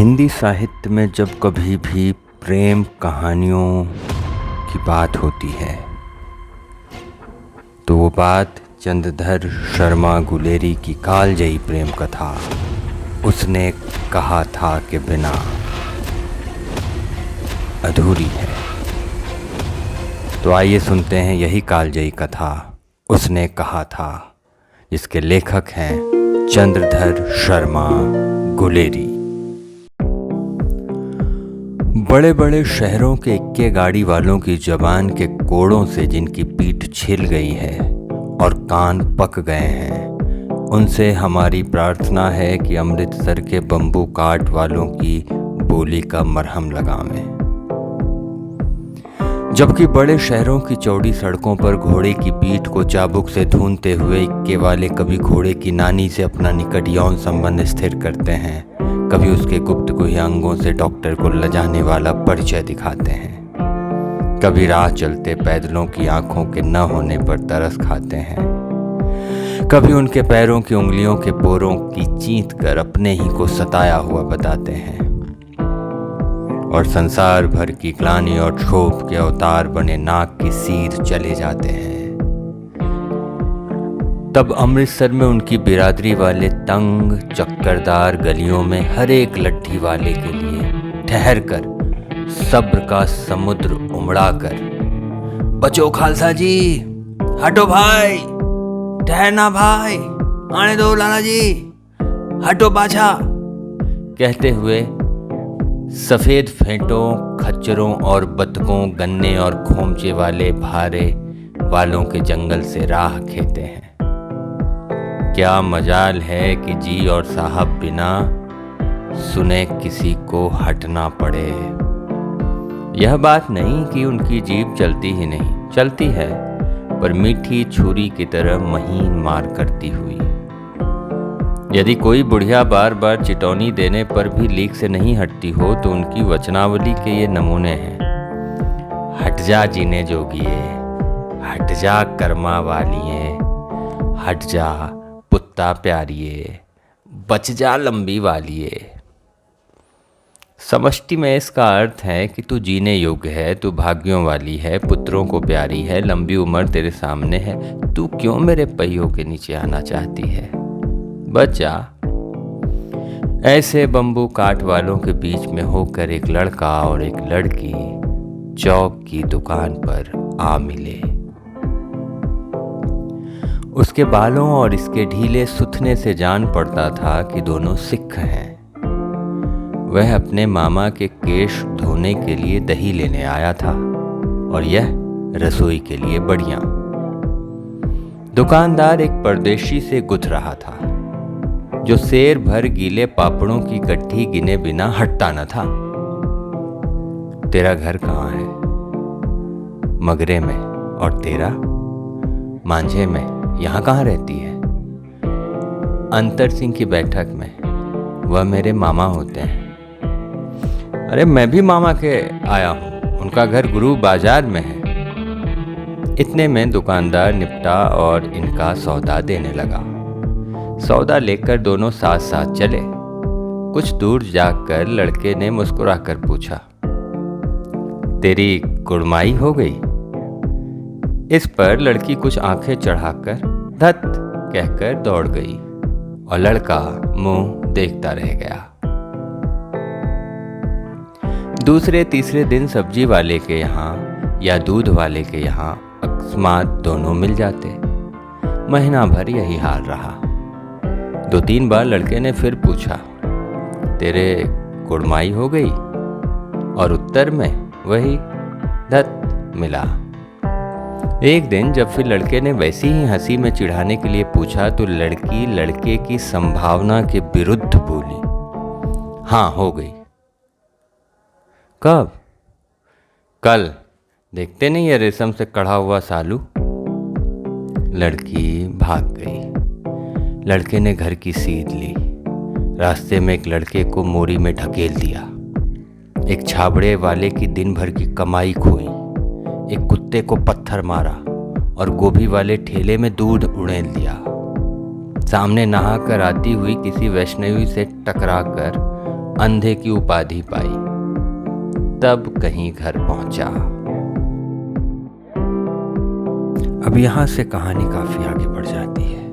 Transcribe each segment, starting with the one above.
हिंदी साहित्य में जब कभी भी प्रेम कहानियों की बात होती है तो वो बात चंद्रधर शर्मा गुलेरी की कालजयी प्रेम कथा उसने कहा था कि बिना अधूरी है। तो आइए सुनते हैं यही कालजयी कथा उसने कहा था, जिसके लेखक हैं चंद्रधर शर्मा गुलेरी। बड़े बड़े शहरों के इक्के गाड़ी वालों की जबान के कोड़ों से जिनकी पीठ छिल गई है और कान पक गए हैं, उनसे हमारी प्रार्थना है कि अमृतसर के बम्बू काट वालों की बोली का मरहम लगावें। जबकि बड़े शहरों की चौड़ी सड़कों पर घोड़े की पीठ को चाबुक से ढूंढते हुए इक्के वाले कभी घोड़े की नानी से अपना निकट यौन संबंध स्थिर करते हैं, कभी उसके गुप्त गुह्य अंगों से डॉक्टर को लजाने वाला परिचय दिखाते हैं, कभी राह चलते पैदलों की आंखों के न होने पर तरस खाते हैं, कभी उनके पैरों की उंगलियों के पोरों की चींट कर अपने ही को सताया हुआ बताते हैं और संसार भर की ग्लानि और क्षोभ के अवतार बने नाक की सीध चले जाते हैं। तब अमृतसर में उनकी बिरादरी वाले तंग चक्करदार गलियों में हर एक लट्ठी वाले के लिए ठहर कर सब्र का समुद्र उमड़ा कर, बचो खालसा जी, हटो भाई, ठहरना भाई, आने दो लाला जी, हटो पाछा, कहते हुए सफ़ेद फेंटों, खच्चरों और बतकों, गन्ने और खोमचे वाले भारे वालों के जंगल से राह खेते हैं। क्या मजाल है कि जी और साहब बिना सुने किसी को हटना पड़े। यह बात नहीं कि उनकी जीभ चलती ही नहीं, चलती है, पर मीठी छुरी की तरह महीन मार करती हुई। यदि कोई बुढ़िया बार बार चिटौनी देने पर भी लीक से नहीं हटती हो तो उनकी वचनावली के ये नमूने हैं। हट जा जीने जोगिए, हट जा कर्मा वालिए, हट जा पुत्ता प्यारिए, बच जा लंबी वालिए। समष्टि में इसका अर्थ है कि तू जीने योग्य है, तू भाग्यों वाली है, पुत्रों को प्यारी है, लंबी उम्र तेरे सामने है, तू क्यों मेरे पहियों के नीचे आना चाहती है, बच जा। ऐसे बम्बू काट वालों के बीच में होकर एक लड़का और एक लड़की चौक की दुकान पर आ मिले। उसके बालों और इसके ढीले सुथने से जान पड़ता था कि दोनों सिख हैं। वह अपने मामा के केश धोने के लिए दही लेने आया था और यह रसोई के लिए बढ़िया। दुकानदार एक परदेशी से गुथ रहा था जो शेर भर गीले पापड़ों की गट्ठी गिने बिना हटता न था। तेरा घर कहाँ है? मगरे में। और तेरा? मांझे में। यहाँ कहाँ रहती है? अंतर सिंह की बैठक में। वह मेरे मामा होते हैं। अरे मैं भी मामा के आया हूँ, उनका घर गुरु बाजार में है। इतने में दुकानदार निपटा और इनका सौदा देने लगा। सौदा लेकर दोनों साथ साथ चले। कुछ दूर जाकर लड़के ने मुस्कुराकर पूछा, तेरी कुड़माई हो गई? इस पर लड़की कुछ आंखें चढ़ाकर धत कहकर दौड़ गई और लड़का मुंह देखता रह गया। दूसरे तीसरे दिन सब्जी वाले के यहाँ या दूध वाले के यहाँ अकस्मात दोनों मिल जाते। महीना भर यही हाल रहा। 2-3 बार लड़के ने फिर पूछा, तेरे कुड़माई हो गई? और उत्तर में वही धत मिला। एक दिन जब फिर लड़के ने वैसी ही हंसी में चिढ़ाने के लिए पूछा तो लड़की लड़के की संभावना के विरुद्ध बोली, हाँ हो गई। कब? कल। देखते नहीं है रेशम से कढ़ा हुआ सालू? लड़की भाग गई। लड़के ने घर की सीध ली। रास्ते में एक लड़के को मोरी में ढकेल दिया। एक छाबड़े वाले की दिन भर की कमाई खोई। एक कुत्ते को पत्थर मारा और गोभी वाले ठेले में दूध उड़ेल दिया। सामने नहाकर आती हुई किसी वैष्णवी से टकराकर अंधे की उपाधि पाई, तब कहीं घर पहुंचा। अब यहां से कहानी काफी आगे बढ़ जाती है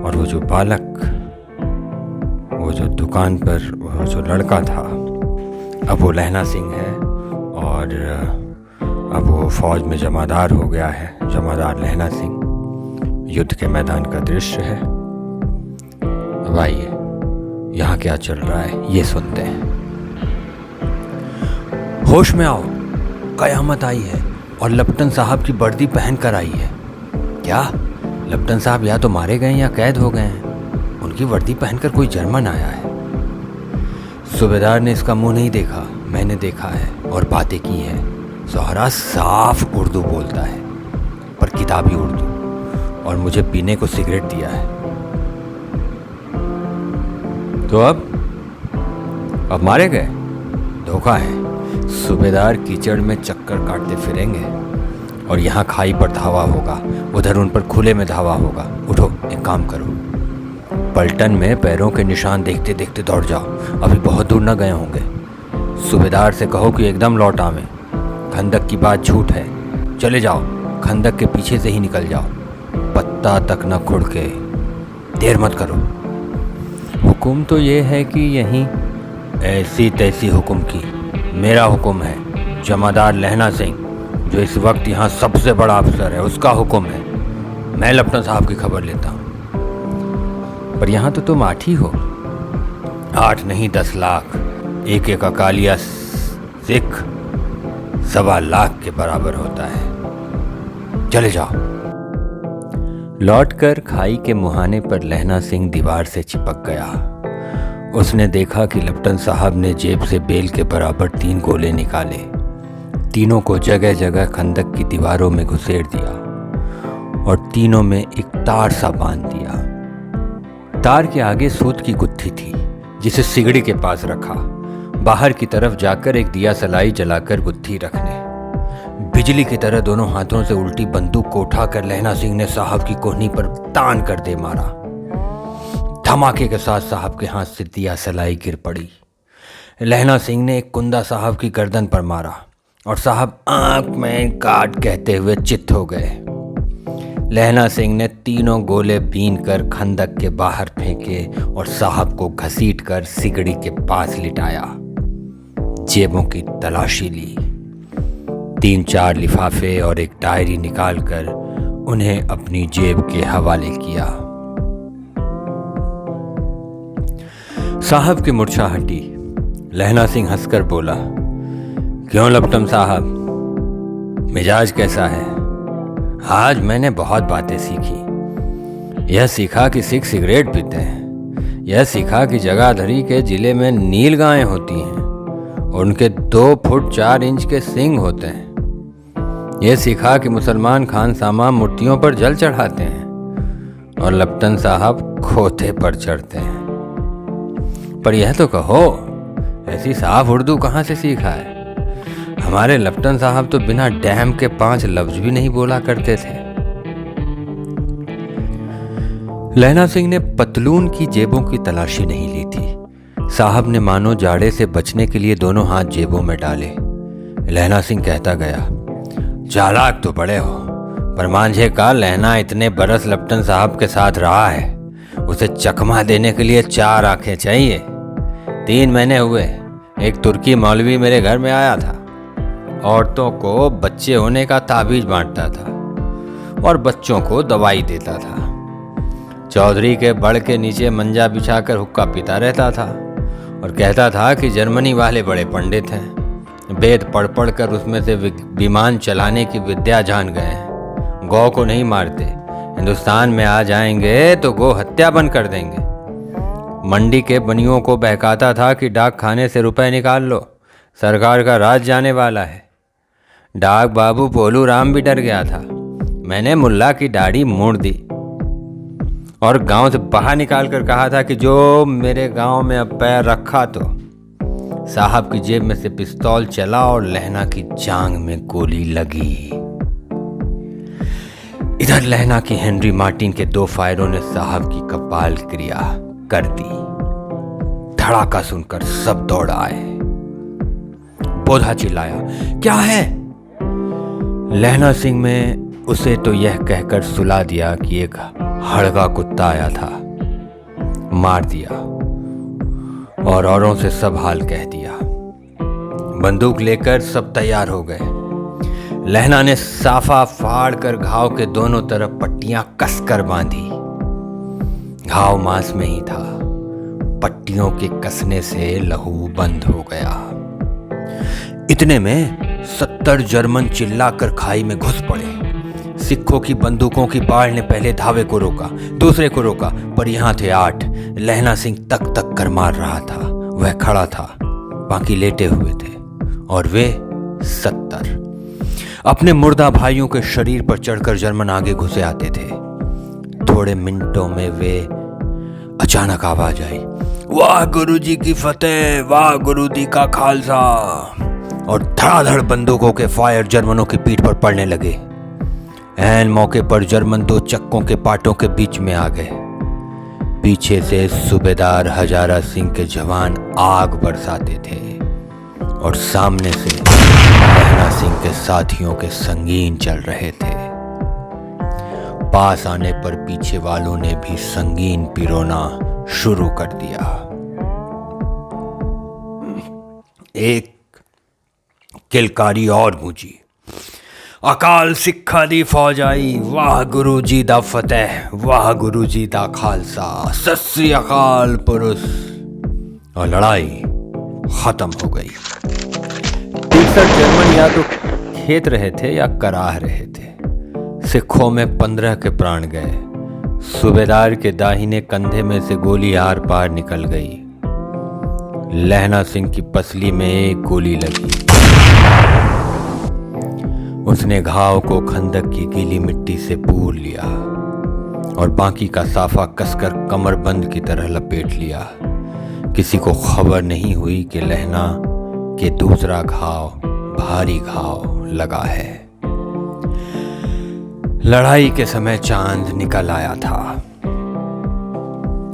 और वो जो बालक, वो जो दुकान पर वो जो लड़का था, अब वो लहना सिंह है और अब वो फौज में जमादार हो गया है। जमादार लहना सिंह। युद्ध के मैदान का दृश्य है। अब आइए यहाँ क्या चल रहा है ये सुनते हैं। होश में आओ, कयामत आई है और लपटन साहब की वर्दी पहन कर आई है। क्या लपटन साहब या तो मारे गए या कैद हो गए हैं? उनकी वर्दी पहनकर कोई जर्मन आया है। सूबेदार ने इसका मुंह नहीं देखा, मैंने देखा है और बातें की है। ज़ोहरा साफ उर्दू बोलता है, पर किताबी उर्दू, और मुझे पीने को सिगरेट दिया है। तो अब मारे गए? धोखा है। सूबेदार कीचड़ में चक्कर काटते फिरेंगे और यहाँ खाई पर धावा होगा, उधर उन पर खुले में धावा होगा। उठो, एक काम करो, पलटन में पैरों के निशान देखते देखते दौड़ जाओ, अभी बहुत दूर न गए होंगे। सूबेदार से कहो कि एकदम लौट आवें। खंदक की बात झूठ है। चले जाओ, खंदक के पीछे से ही निकल जाओ, पत्ता तक न खुड़के। देर मत करो। हुक्म तो ये है कि यहीं ऐसी तैसी हुक्म की। मेरा हुक्म है, जमादार लहना सिंह जो इस वक्त यहाँ सबसे बड़ा अफसर है, उसका हुक्म है। मैं लपटन साहब की खबर लेता हूँ। पर यहाँ तो तुम 8 ही हो। 8 नहीं 10 लाख। एक एक अकालिया सिख 1.25 लाख के बराबर होता है। चले जाओ। लौटकर खाई के मुहाने पर लहना सिंह दीवार से चिपक गया। उसने देखा कि लपटन साहब ने जेब से बेल के बराबर 3 गोले निकाले। तीनों को जगह जगह खंदक की दीवारों में घुसेड़ दिया और तीनों में एक तार सा बांध दिया। तार के आगे सूत की गुत्थी थी, जिसे सिगड़ी के पास रखा। बाहर की तरफ जाकर एक दिया सलाई जलाकर गुत्थी रखने। बिजली की तरह दोनों हाथों से उल्टी बंदूक को उठाकर लहना सिंह ने साहब की कोहनी पर तान कर दे मारा। धमाके के साथ साहब के हाथ से दिया सलाई गिर पड़ी। लहना सिंह ने एक कुंदा साहब की गर्दन पर मारा और साहब आंख में काट कहते हुए चित्त हो गए। लहना सिंह ने तीनों गोले बीन कर खंदक के बाहर फेंके और साहब को घसीट कर सिगड़ी के पास लिटाया। जेबों की तलाशी ली। 3-4 लिफाफे और एक डायरी निकालकर उन्हें अपनी जेब के हवाले किया। साहब की मूर्छा हटी। लहना सिंह हंसकर बोला, क्यों लपटन साहब, मिजाज कैसा है? आज मैंने बहुत बातें सीखी। यह सीखा कि सिख सिगरेट पीते हैं। यह सीखा कि जगाधरी के जिले में नील गायें होती हैं और उनके 2 फुट 4 इंच के सींग होते हैं। यह सीखा कि मुसलमान खानसामा मूर्तियों पर जल चढ़ाते हैं और लपटन साहब खोते पर चढ़ते हैं। पर यह तो कहो, ऐसी साफ उर्दू कहाँ से सीखा है? हमारे लपटन साहब तो बिना डैम के 5 लफ्ज भी नहीं बोला करते थे। लहना सिंह ने पतलून की जेबों की तलाशी नहीं ली थी। साहब ने मानो जाड़े से बचने के लिए दोनों हाथ जेबों में डाले। लहना सिंह कहता गया, चालाक तो बड़े हो, पर मांझे का लहना इतने बरस लपटन साहब के साथ रहा है, उसे चकमा देने के लिए 4 आंखें चाहिए। 3 महीने हुए, एक तुर्की मौलवी मेरे घर में आया था। औरतों को बच्चे होने का ताबीज बांटता था और बच्चों को दवाई देता था। चौधरी के बड़ के नीचे मंजा बिछाकर हुक्का पीता रहता था और कहता था कि जर्मनी वाले बड़े पंडित हैं, वेद पढ़ पढ़ कर उसमें से विमान चलाने की विद्या जान गए हैं। गौ को नहीं मारते, हिंदुस्तान में आ जाएंगे तो गौ हत्या बंद कर देंगे। मंडी के बनियों को बहकाता था कि डाक खाने से रुपए निकाल लो, सरकार का राज जाने वाला है। डाक बाबू पोलू राम भी डर गया था। मैंने मुल्ला की दाढ़ी मोड़ दी और गांव से बाहर निकाल कर कहा था कि जो मेरे गांव में अब पैर रखा तो। साहब की जेब में से पिस्तौल चला और लहना की जांग में गोली लगी। इधर लहना की हेनरी मार्टिन के 2 फायरों ने साहब की कपाल क्रिया कर दी। धड़ाका सुनकर सब दौड़ आए। बोधा चिल्लाया, क्या है? लहना सिंह में उसे तो यह कहकर सुला दिया कि एक हड़गा कुत्ता आया था, मार दिया और औरों से सब हाल कह दिया। बंदूक लेकर सब तैयार हो गए। लहना ने साफा फाड़ कर घाव के दोनों तरफ पट्टियां कसकर बांधी। घाव मांस में ही था, पट्टियों के कसने से लहू बंद हो गया। इतने में 70 जर्मन चिल्लाकर खाई में घुस पड़े। सिखों की बंदूकों की बाढ़ ने पहले धावे को रोका, दूसरे को रोका, पर यहां थे 8। लहना सिंह तक तक कर मार रहा था। वह खड़ा था, बाकी लेटे हुए थे और वे 70। अपने मुर्दा भाइयों के शरीर पर चढ़कर जर्मन आगे घुसे आते थे। थोड़े मिनटों में वे अचानक आवाज आई, वाह गुरुजी की फतेह, वाह गुरुजी का खालसा। और धड़ाधड़ बंदूकों के फायर जर्मनों की पीठ पर पड़ने लगे। ऐन मौके पर जर्मन 2 चक्कों के पाटों के बीच में आ गए। पीछे से सूबेदार हजारा सिंह के जवान आग बरसाते थे और सामने से लहना सिंह के साथियों के संगीन चल रहे थे। पास आने पर पीछे वालों ने भी संगीन पिरोना शुरू कर दिया। एक किलकारी और गूंजी, अकाल सिखा दी फौज आई, वाह गुरु जी दा फतेह, वाह गुरु जी दा खालसा, सत श्री अकाल पुरुष। और लड़ाई खत्म हो गई। 63 जर्मन या तो खेत रहे थे या कराह रहे थे। सिखों में 15 के प्राण गए। सूबेदार के दाहिने कंधे में से गोली आर पार निकल गई। लहना सिंह की पसली में एक गोली लगी। उसने घाव को खंदक की गीली मिट्टी से पूर लिया और बाकी का साफा कसकर कमरबंद की तरह लपेट लिया। किसी को खबर नहीं हुई कि लहना के दूसरा घाव भारी घाव लगा है। लड़ाई के समय चांद निकल आया था।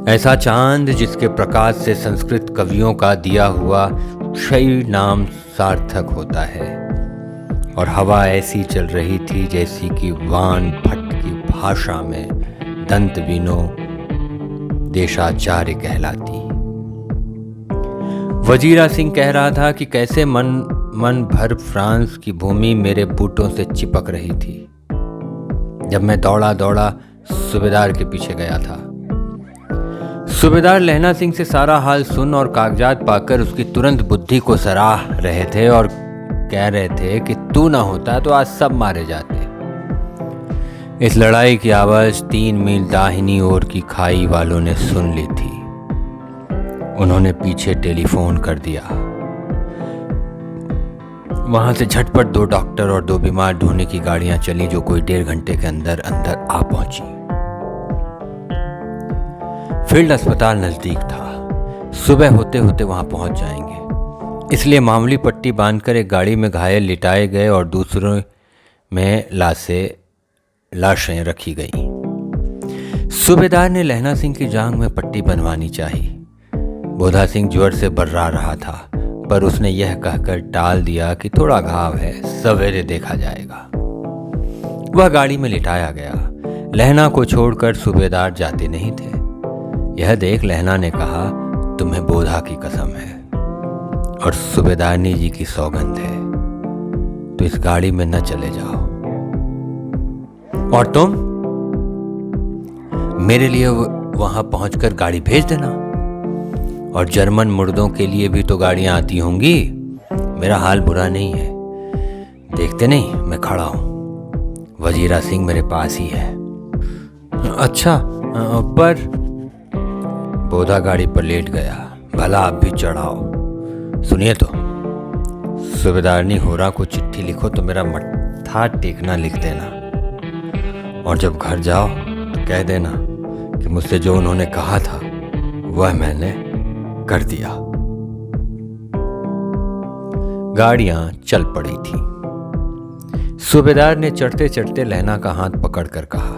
ऐसा चांद जिसके प्रकाश से संस्कृत कवियों का दिया हुआ क्षय नाम सार्थक होता है। और हवा ऐसी चल रही थी जैसी कि वान भट्ट की भाषा में दंतविनो देशाचार्य कहलाती। वजीरा सिंह कह रहा था कि कैसे मन भर फ्रांस की भूमि मेरे बूटों से चिपक रही थी जब मैं दौड़ा दौड़ा सूबेदार के पीछे गया था। सूबेदार लहना सिंह से सारा हाल सुन और कागजात पाकर उसकी तुरंत बुद्धि को सराह रहे थे और कह रहे थे कि तू ना होता तो आज सब मारे जाते। इस लड़ाई की आवाज 3 मील दाहिनी ओर की खाई वालों ने सुन ली थी। उन्होंने पीछे टेलीफोन कर दिया। वहां से झटपट 2 डॉक्टर और 2 बीमार ढोने की गाड़ियां चली जो कोई 1.5 घंटे के अंदर अंदर आ पहुंची। फील्ड अस्पताल नजदीक था। सुबह होते होते वहां पहुंच जाएंगे, इसलिए मामूली पट्टी बांधकर एक गाड़ी में घायल लिटाए गए और दूसरों में लाशें रखी गईं। सूबेदार ने लहना सिंह की जांघ में पट्टी बनवानी चाहिए। बोधा सिंह ज्वर से बर्रा रहा था, पर उसने यह कहकर टाल दिया कि थोड़ा घाव है, सवेरे देखा जाएगा। वह गाड़ी में लिटाया गया। लहना को छोड़कर सूबेदार जाते नहीं थे। यह देख लहना ने कहा, तुम्हें बोधा की कसम है और सूबेदारनी जी की सौगंध है तो इस गाड़ी में न चले जाओ। और तुम मेरे लिए वहां पहुंचकर गाड़ी भेज देना। और जर्मन मुर्दों के लिए भी तो गाड़ियां आती होंगी। मेरा हाल बुरा नहीं है, देखते नहीं मैं खड़ा हूं। वजीरा सिंह मेरे पास ही है। अच्छा, पर बोधा गाड़ी पर लेट गया। भला आप भी चढ़ाओ। सुनिए तो, सूबेदारनी होरा को चिट्ठी लिखो तो मेरा मत्था टेकना लिख देना। और जब घर जाओ तो कह देना कि मुझसे जो उन्होंने कहा था वह मैंने कर दिया। गाड़ियां चल पड़ी थी। सूबेदार ने चढ़ते चढ़ते लहना का हाथ पकड़कर कहा,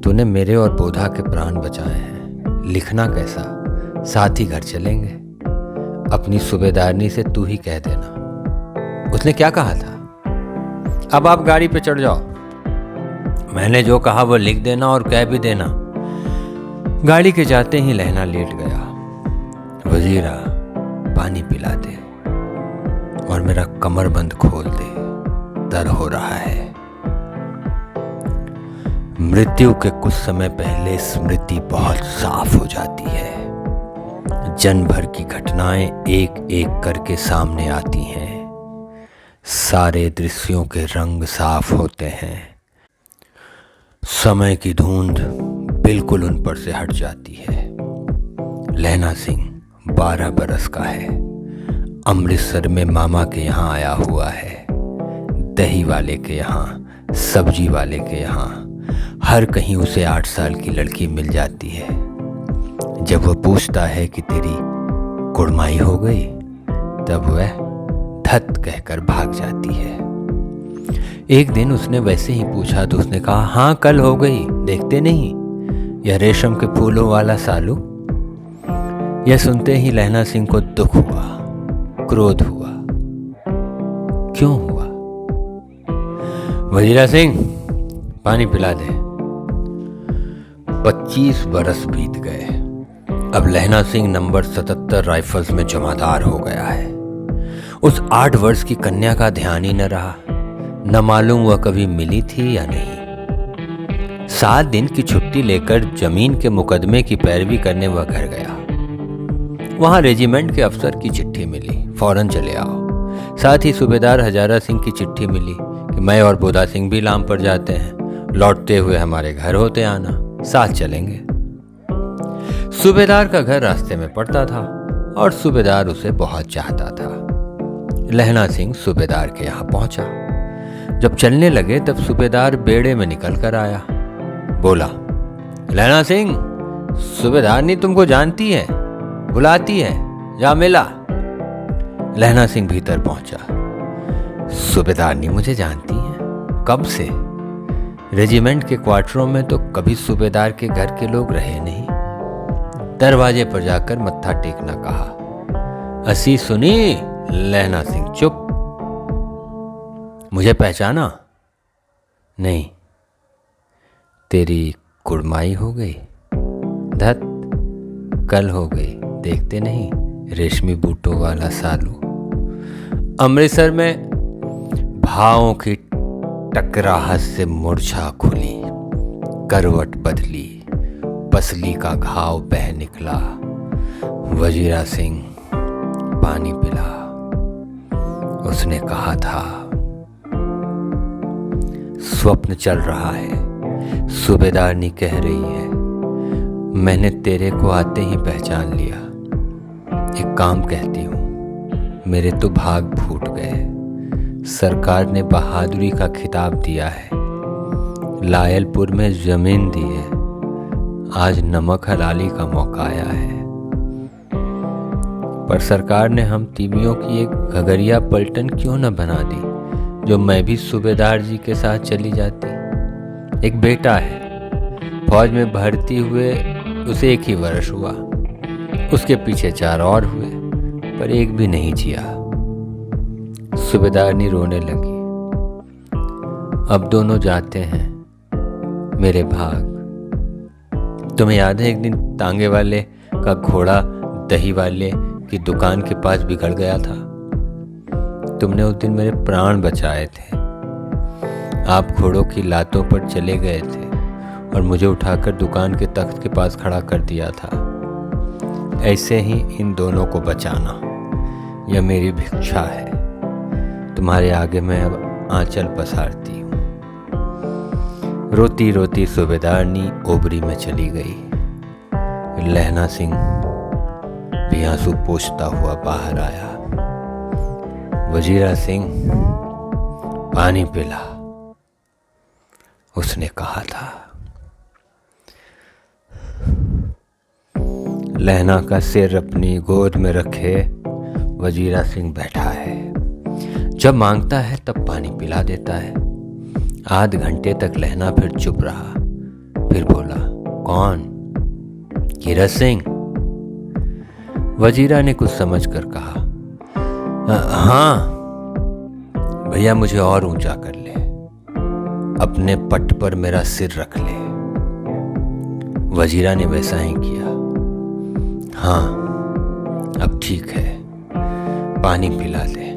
तूने मेरे और बोधा के प्राण बचाए हैं, लिखना कैसा? साथ ही घर चलेंगे। अपनी सूबेदारनी से तू ही कह देना। उसने क्या कहा था? अब आप गाड़ी पे चढ़ जाओ। मैंने जो कहा वो लिख देना और कह भी देना। गाड़ी के जाते ही लहना लेट गया। वजीरा, पानी पिला दे और मेरा कमरबंद खोल दे, दर्द हो रहा है। मृत्यु के कुछ समय पहले स्मृति बहुत साफ हो जाती है। जन्म भर की घटनाएं एक एक करके सामने आती हैं। सारे दृश्यों के रंग साफ होते हैं। समय की धुंध बिल्कुल उन पर से हट जाती है। लहना सिंह 12 बरस का है। अमृतसर में मामा के यहाँ आया हुआ है। दही वाले के यहाँ, सब्जी वाले के यहाँ, हर कहीं उसे 8 साल की लड़की मिल जाती है। जब वह पूछता है कि तेरी कुड़माई हो गई, तब वह धत कहकर भाग जाती है। एक दिन उसने वैसे ही पूछा तो उसने कहा, हाँ कल हो गई, देखते नहीं यह रेशम के फूलों वाला सालू। यह सुनते ही लहना सिंह को दुख हुआ, क्रोध हुआ। क्यों हुआ? वजीरा सिंह, पानी पिला दे। 25 बरस बीत गए। अब लहना सिंह नंबर 77 राइफल्स में जमादार हो गया है। उस 8 वर्ष की कन्या का ध्यान ही न रहा। न मालूम वह कभी मिली थी या नहीं। 7 दिन की छुट्टी लेकर जमीन के मुकदमे की पैरवी करने वह घर गया। वहां रेजिमेंट के अफसर की चिट्ठी मिली, फौरन चले आओ। साथ ही सूबेदार हजारा सिंह की चिट्ठी मिली कि मैं और बोदा सिंह भी लाम पर जाते हैं, लौटते हुए हमारे घर होते आना, साथ चलेंगे। सूबेदार का घर रास्ते में पड़ता था और सूबेदार उसे बहुत चाहता था। लहना सिंह सूबेदार के यहाँ पहुंचा। जब चलने लगे तब सूबेदार बेड़े में निकल कर आया। बोला, लहना सिंह, सूबेदारनी तुमको जानती है, बुलाती है, जा मिला। लहना सिंह भीतर पहुंचा। सूबेदारनी मुझे जानती है? कब से? रेजिमेंट के क्वार्टरों में तो कभी सूबेदार के घर के लोग रहे नहीं। दरवाजे पर जाकर मत्था टेकना कहा। असी सुनी? लहना सिंह चुप। मुझे पहचाना? नहीं। तेरी कुड़माई हो गई? धत, कल हो गई, देखते नहीं रेशमी बूटों वाला सालू। अमृतसर में भावों की टकराहट से मूर्छा खुली, करवट बदली, पसली का घाव बह निकला। वजीरा सिंह, पानी पिला। उसने कहा था। स्वप्न चल रहा है। सूबेदारनी कह रही है, मैंने तेरे को आते ही पहचान लिया। एक काम कहती हूँ, मेरे तो भाग फूट गए। सरकार ने बहादुरी का खिताब दिया है, लायलपुर में जमीन दी है। आज नमक हलाली का मौका आया है। पर सरकार ने हम तीमियों की एक घगरिया पलटन क्यों न बना दी, जो मैं भी सूबेदार जी के साथ चली जाती। एक बेटा है, फौज में भर्ती हुए उसे 1 ही वर्ष हुआ। उसके पीछे 4 और हुए, पर एक भी नहीं जिया। सूबेदारनी रोने लगी। अब दोनों जाते हैं, मेरे भाग। तुम्हें याद है एक दिन तांगे वाले का घोड़ा दही वाले की दुकान के पास बिगड़ गया था? तुमने उस दिन मेरे प्राण बचाए थे। आप घोड़ों की लातों पर चले गए थे और मुझे उठाकर दुकान के तख्त के पास खड़ा कर दिया था। ऐसे ही इन दोनों को बचाना, यह मेरी भिक्षा है। तुम्हारे आगे मैं अब आंचल पसारती हूँ। रोती रोती सूबेदारनी ओबरी में चली गई। लहना सिंह भी आंसू पोंछता हुआ बाहर आया। वजीरा सिंह, पानी पिला, उसने कहा था। लहना का सिर अपनी गोद में रखे वजीरा सिंह बैठा है। जब मांगता है तब पानी पिला देता है। आध घंटे तक लहना फिर चुप रहा। फिर बोला, कौन? कीरत सिंह? वजीरा ने कुछ समझकर कहा, हाँ भैया, मुझे और ऊंचा कर ले, अपने पट पर मेरा सिर रख ले। वजीरा ने वैसा ही किया। हाँ अब ठीक है, पानी पिला दे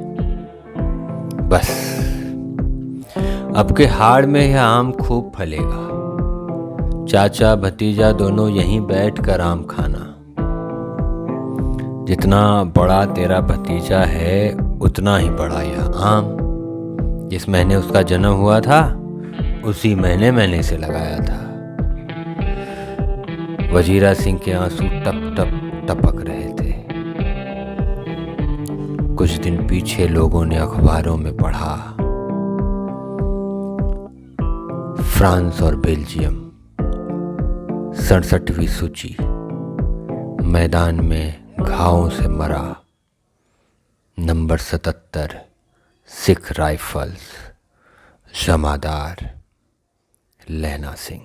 बस। अब के हाड़ में यह आम खूब फलेगा। चाचा भतीजा दोनों यहीं बैठ कर आम खाना। जितना बड़ा तेरा भतीजा है उतना ही बड़ा यह आम। जिस महीने उसका जन्म हुआ था उसी महीने मैंने इसे लगाया था। वजीरा सिंह के आंसू टप टप टपक रहे थे। कुछ दिन पीछे लोगों ने अखबारों में पढ़ा, फ्रांस और बेल्जियम 67वीं सूची, मैदान में घावों से मरा, नंबर 77 सिख राइफल्स, जमादार लहना सिंह।